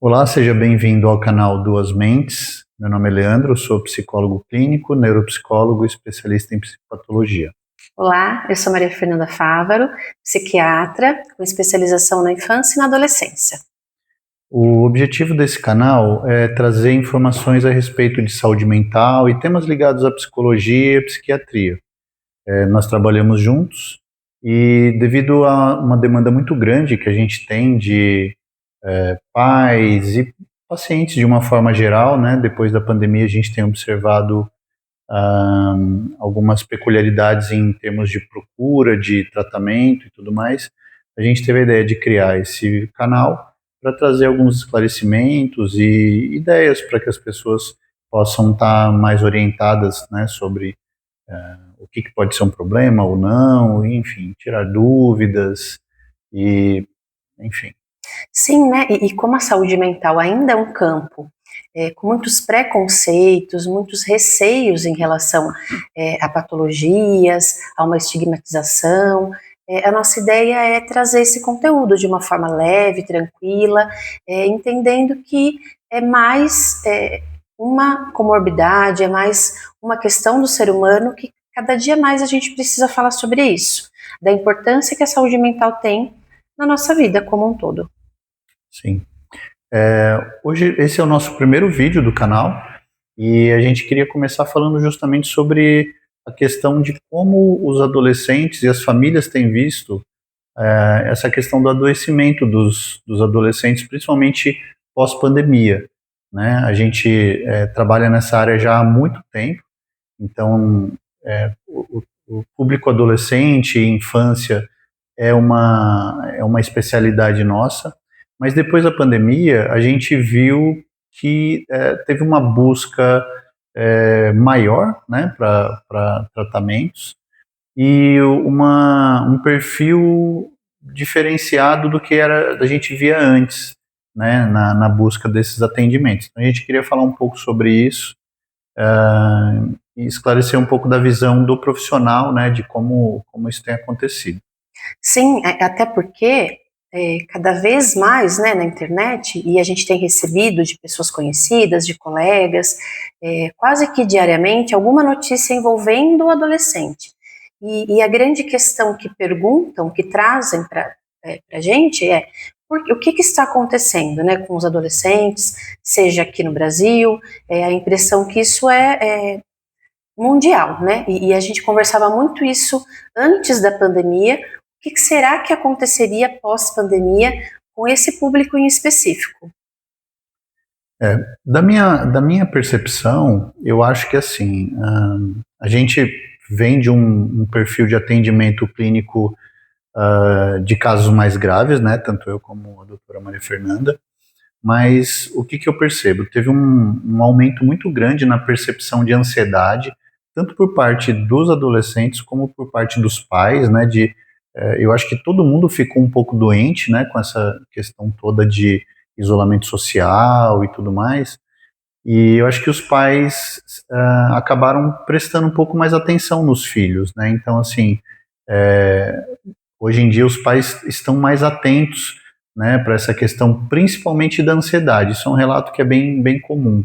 Olá, seja bem-vindo ao canal Duas Mentes. Meu nome é Leandro, sou psicólogo clínico, neuropsicólogo e especialista em psicopatologia. Olá, eu sou Maria Fernanda Fávaro, psiquiatra com especialização na infância e na adolescência. O objetivo desse canal é trazer informações a respeito de saúde mental e temas ligados à psicologia e psiquiatria. Nós trabalhamos juntos e devido a uma demanda muito grande que a gente tem de pais e pacientes de uma forma geral, né, depois da pandemia a gente tem observado algumas peculiaridades em termos de procura, de tratamento e tudo mais. A gente teve a ideia de criar esse canal para trazer alguns esclarecimentos e ideias para que as pessoas possam estar mais orientadas, né, sobre o que pode ser um problema ou não, enfim, tirar dúvidas e, enfim. Sim, né? E como a saúde mental ainda é um campo com muitos preconceitos, muitos receios em relação a patologias, a uma estigmatização, a nossa ideia é trazer esse conteúdo de uma forma leve, tranquila, entendendo que é mais uma comorbidade, é mais uma questão do ser humano que cada dia mais a gente precisa falar sobre isso, da importância que a saúde mental tem na nossa vida como um todo. Sim. Hoje esse é o nosso primeiro vídeo do canal e a gente queria começar falando justamente sobre a questão de como os adolescentes e as famílias têm visto essa questão do adoecimento dos adolescentes, principalmente pós-pandemia, né? A gente trabalha nessa área já há muito tempo, então o público adolescente e infância é uma especialidade nossa, mas depois da pandemia a gente viu que teve uma busca maior, né, para tratamentos e um perfil diferenciado do que a gente via antes, né, na busca desses atendimentos. Então, a gente queria falar um pouco sobre isso e esclarecer um pouco da visão do profissional, né, de como isso tem acontecido. Sim, até porque cada vez mais, né, na internet, e a gente tem recebido de pessoas conhecidas, de colegas, quase que diariamente, alguma notícia envolvendo o adolescente. E a grande questão que perguntam, que trazem para a gente o que está acontecendo, né, com os adolescentes, seja aqui no Brasil, a impressão que isso é mundial, né? E a gente conversava muito isso antes da pandemia. O que será que aconteceria pós-pandemia com esse público em específico? Da minha percepção, eu acho que assim, a gente vem de um perfil de atendimento clínico de casos mais graves, né? Tanto eu como a doutora Maria Fernanda. Mas o que eu percebo? Teve um aumento muito grande na percepção de ansiedade, tanto por parte dos adolescentes como por parte dos pais, né? Eu acho que todo mundo ficou um pouco doente, né? Com essa questão toda de isolamento social e tudo mais. E eu acho que os pais acabaram prestando um pouco mais atenção nos filhos, né? Então, assim, é, hoje em dia os pais estão mais atentos, né, para essa questão, principalmente da ansiedade. Isso é um relato que é bem, bem comum,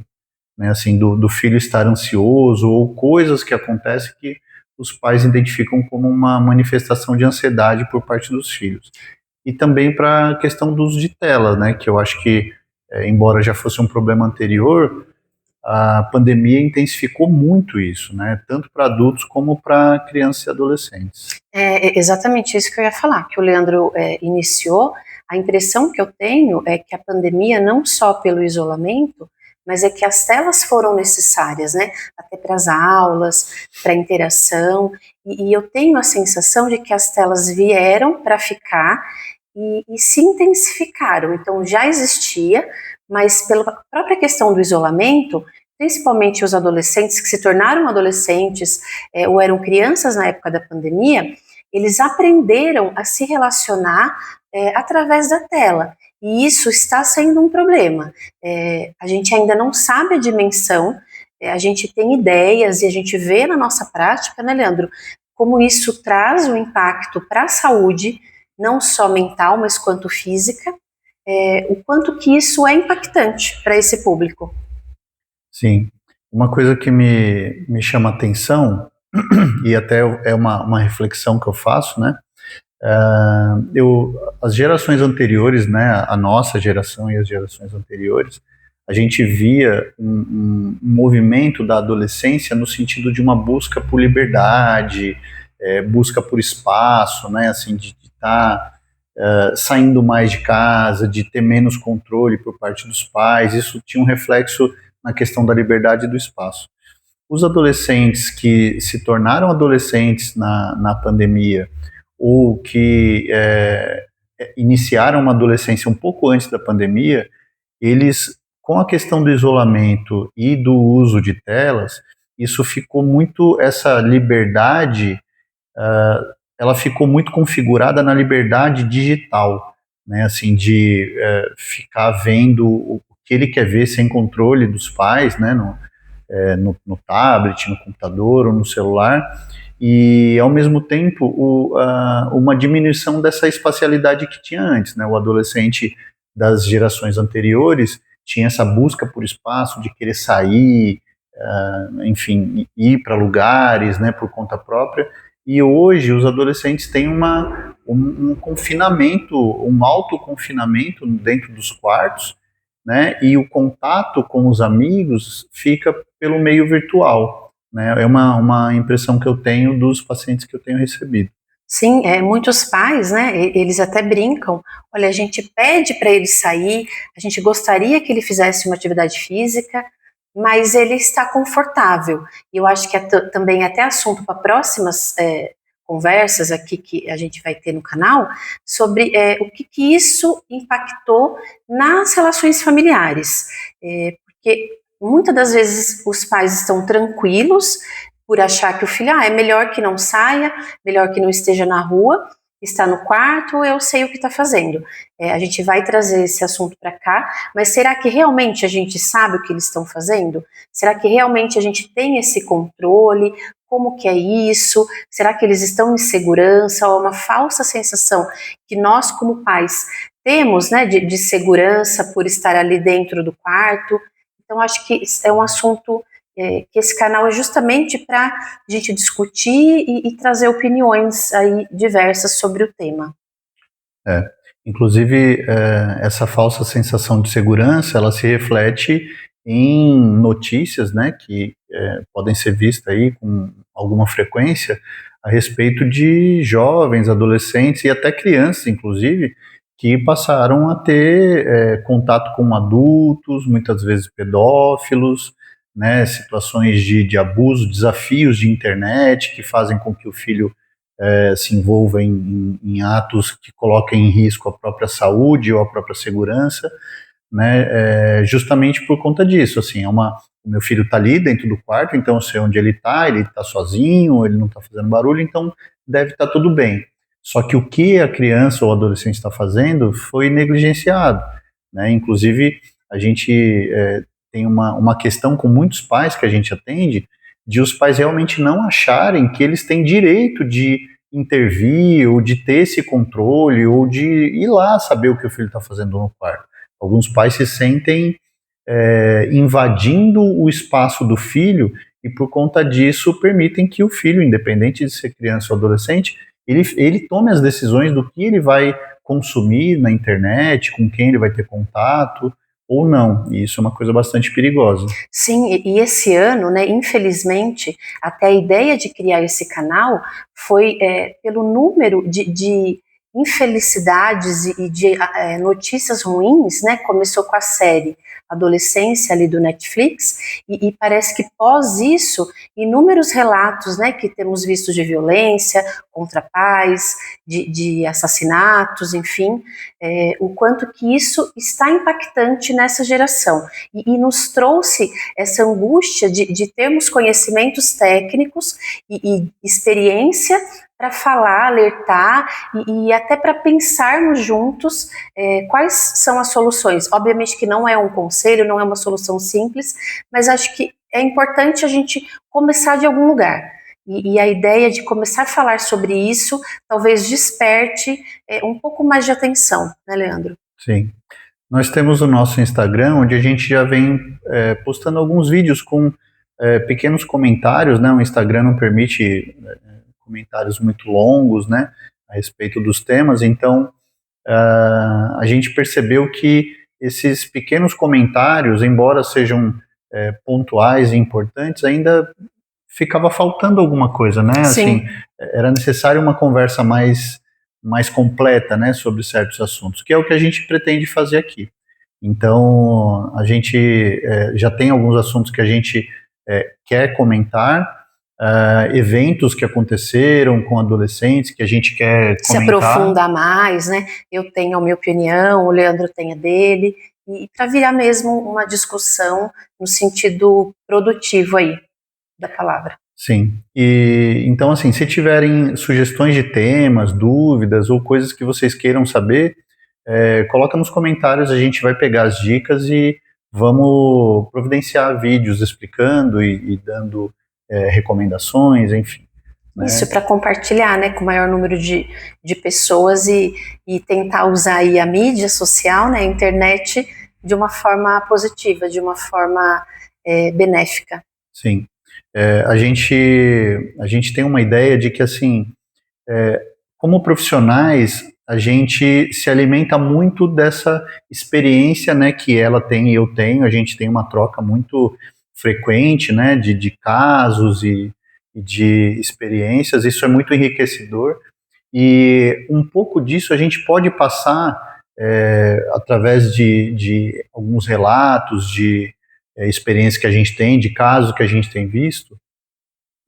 né, assim, do filho estar ansioso ou coisas que acontecem que os pais identificam como uma manifestação de ansiedade por parte dos filhos. E também para a questão do uso de tela, né, que eu acho que, embora já fosse um problema anterior, a pandemia intensificou muito isso, né, tanto para adultos como para crianças e adolescentes. É exatamente isso que eu ia falar, que o Leandro iniciou. A impressão que eu tenho é que a pandemia, não só pelo isolamento, mas é que as telas foram necessárias, né? Até para as aulas, para a interação. E eu tenho a sensação de que as telas vieram para ficar e se intensificaram. Então já existia, mas pela própria questão do isolamento, principalmente os adolescentes que se tornaram adolescentes ou eram crianças na época da pandemia, eles aprenderam a se relacionar através da tela. E isso está sendo um problema. A gente ainda não sabe a dimensão, a gente tem ideias e a gente vê na nossa prática, né, Leandro, como isso traz um impacto para a saúde, não só mental, mas quanto física. o quanto que isso é impactante para esse público. Sim. Uma coisa que me chama atenção, e até é uma reflexão que eu faço, né? As gerações anteriores, né, a nossa geração e as gerações anteriores, a gente via um movimento da adolescência no sentido de uma busca por liberdade, busca por espaço, né, assim, de estar saindo mais de casa, de ter menos controle por parte dos pais. Isso tinha um reflexo na questão da liberdade e do espaço. Os adolescentes que se tornaram adolescentes na pandemia, ou que iniciaram uma adolescência um pouco antes da pandemia, eles, com a questão do isolamento e do uso de telas, isso ficou muito, essa liberdade, ela ficou muito configurada na liberdade digital, né, assim, de ficar vendo o que ele quer ver sem controle dos pais, né, no tablet, no computador ou no celular, e ao mesmo tempo uma diminuição dessa espacialidade que tinha antes, né? O adolescente das gerações anteriores tinha essa busca por espaço, de querer sair, enfim, ir para lugares, né, por conta própria. E hoje os adolescentes têm um confinamento, um autoconfinamento dentro dos quartos, né? E o contato com os amigos fica pelo meio virtual, né? É uma impressão que eu tenho dos pacientes que eu tenho recebido. Sim, muitos pais, né, eles até brincam, olha, a gente pede para ele sair, a gente gostaria que ele fizesse uma atividade física, mas ele está confortável. E eu acho que também até assunto para próximas conversas aqui que a gente vai ter no canal, sobre o que isso impactou nas relações familiares. Porque muitas das vezes os pais estão tranquilos, por achar que o filho é melhor que não saia, melhor que não esteja na rua, está no quarto, eu sei o que está fazendo. A gente vai trazer esse assunto para cá, mas será que realmente a gente sabe o que eles estão fazendo? Será que realmente a gente tem esse controle? Como que é isso? Será que eles estão em segurança? Ou uma falsa sensação que nós, como pais, temos, né, de segurança por estar ali dentro do quarto? Então, acho que é um assunto que esse canal é justamente para a gente discutir e trazer opiniões aí diversas sobre o tema. Inclusive, essa falsa sensação de segurança, ela se reflete em notícias, né, que podem ser vistas aí com alguma frequência a respeito de jovens, adolescentes e até crianças, inclusive, que passaram a ter contato com adultos, muitas vezes pedófilos, né, situações de abuso, desafios de internet que fazem com que o filho se envolva em atos que coloquem em risco a própria saúde ou a própria segurança, né, justamente por conta disso, assim, o meu filho está ali dentro do quarto, então eu sei onde ele está sozinho, ele não está fazendo barulho, então deve estar tudo bem. Só que o que a criança ou adolescente está fazendo foi negligenciado, né, inclusive a gente tem uma questão com muitos pais que a gente atende, de os pais realmente não acharem que eles têm direito de intervir, ou de ter esse controle, ou de ir lá saber o que o filho está fazendo no quarto. Alguns pais se sentem invadindo o espaço do filho e, por conta disso, permitem que o filho, independente de ser criança ou adolescente, ele tome as decisões do que ele vai consumir na internet, com quem ele vai ter contato, ou não, e isso é uma coisa bastante perigosa. Sim, e esse ano, né, infelizmente, até a ideia de criar esse canal foi pelo número de infelicidades e de notícias ruins, né, começou com a série Adolescência ali do Netflix, e parece que pós isso, inúmeros relatos, né, que temos visto de violência contra pais, de assassinatos, enfim, o quanto que isso está impactante nessa geração, e nos trouxe essa angústia de termos conhecimentos técnicos e experiência para falar, alertar e até para pensarmos juntos quais são as soluções. Obviamente que não é um conselho, não é uma solução simples, mas acho que é importante a gente começar de algum lugar. E a ideia de começar a falar sobre isso talvez desperte um pouco mais de atenção, né, Leandro? Sim. Nós temos o nosso Instagram, onde a gente já vem postando alguns vídeos com pequenos comentários, né? O Instagram não permite comentários muito longos, né? A respeito dos temas, então a gente percebeu que esses pequenos comentários, embora sejam pontuais e importantes, ainda ficava faltando alguma coisa, né? Assim, Sim. era necessário uma conversa mais completa, né, sobre certos assuntos, que é o que a gente pretende fazer aqui. Então, a gente já tem alguns assuntos que a gente quer comentar, eventos que aconteceram com adolescentes que a gente quer Se comentar. aprofundar mais, né? Eu tenho a minha opinião, o Leandro tem a dele, e para virar mesmo uma discussão no sentido produtivo aí da palavra. Sim. E então, assim, se tiverem sugestões de temas, dúvidas ou coisas que vocês queiram saber, coloca nos comentários, a gente vai pegar as dicas e vamos providenciar vídeos explicando e dando recomendações, enfim. Né? Isso, para compartilhar, né, com o maior número de pessoas e tentar usar aí a mídia social, né, a internet, de uma forma positiva, de uma forma benéfica. Sim. A gente tem uma ideia de que, assim, como profissionais, a gente se alimenta muito dessa experiência, né, que ela tem e eu tenho. A gente tem uma troca muito frequente, né, de casos e de experiências. Isso é muito enriquecedor. E um pouco disso a gente pode passar através de alguns relatos, de experiências que a gente tem, de casos que a gente tem visto,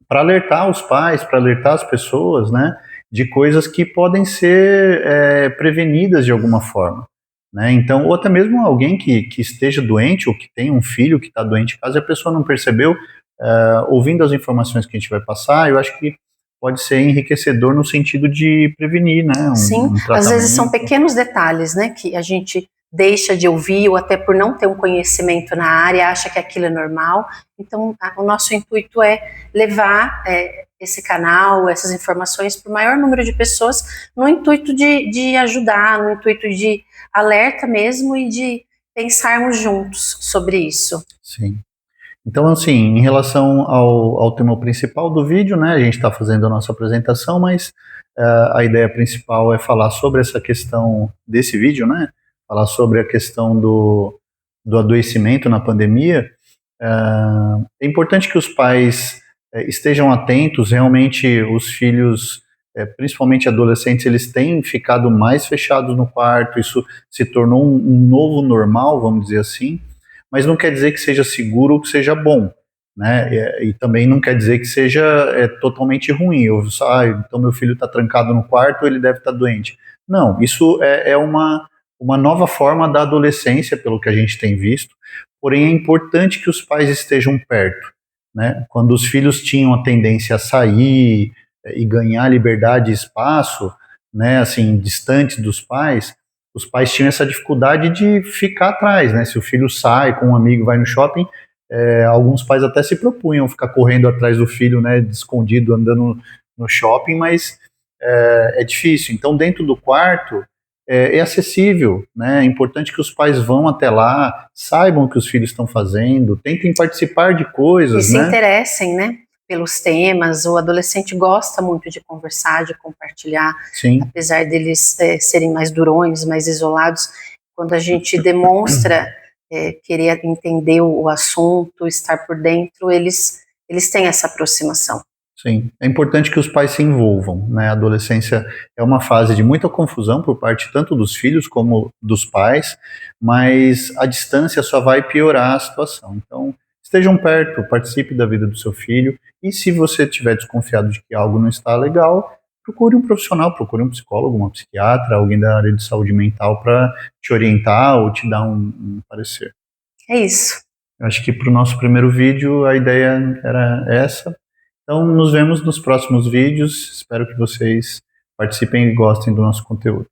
para alertar os pais, para alertar as pessoas, né, de coisas que podem ser prevenidas de alguma forma. Né? Então, ou até mesmo alguém que esteja doente ou que tem um filho que está doente em casa e a pessoa não percebeu, ouvindo as informações que a gente vai passar, eu acho que pode ser enriquecedor no sentido de prevenir, né? Sim, às vezes são pequenos detalhes, né, que a gente deixa de ouvir ou até por não ter um conhecimento na área acha que aquilo é normal. Então, o nosso intuito é levar esse canal, essas informações para o maior número de pessoas, no intuito de ajudar, no intuito de alerta mesmo e de pensarmos juntos sobre isso. Sim. Então, assim, em relação ao tema principal do vídeo, né, a gente está fazendo a nossa apresentação, mas a ideia principal é falar sobre essa questão desse vídeo, né, falar sobre a questão do adoecimento na pandemia. É importante que os pais estejam atentos. Realmente, os filhos, principalmente adolescentes, eles têm ficado mais fechados no quarto. Isso se tornou um novo normal, vamos dizer assim, mas não quer dizer que seja seguro ou que seja bom, né? E também não quer dizer que seja totalmente ruim. Então meu filho está trancado no quarto, ele deve estar doente. Não, isso é uma nova forma da adolescência, pelo que a gente tem visto. Porém, é importante que os pais estejam perto, né? Quando os filhos tinham a tendência a sair e ganhar liberdade e espaço, né? Assim, distantes dos pais, os pais tinham essa dificuldade de ficar atrás, né? Se o filho sai com um amigo, vai no shopping, alguns pais até se propunham ficar correndo atrás do filho, né? Escondido, andando no shopping, mas é difícil. Então, dentro do quarto, é acessível, né? É importante que os pais vão até lá, saibam o que os filhos estão fazendo, tentem participar de coisas, e se né? interessem, né, pelos temas. O adolescente gosta muito de conversar, de compartilhar. Sim. Apesar deles serem mais durões, mais isolados, quando a gente demonstra querer entender o assunto, estar por dentro, eles têm essa aproximação. Sim, é importante que os pais se envolvam, né? A adolescência é uma fase de muita confusão por parte tanto dos filhos como dos pais, mas a distância só vai piorar a situação. Então, estejam perto, participe da vida do seu filho, e se você estiver desconfiado de que algo não está legal, procure um profissional, procure um psicólogo, uma psiquiatra, alguém da área de saúde mental para te orientar ou te dar um parecer. É isso. Eu acho que para o nosso primeiro vídeo a ideia era essa. Então, nos vemos nos próximos vídeos. Espero que vocês participem e gostem do nosso conteúdo.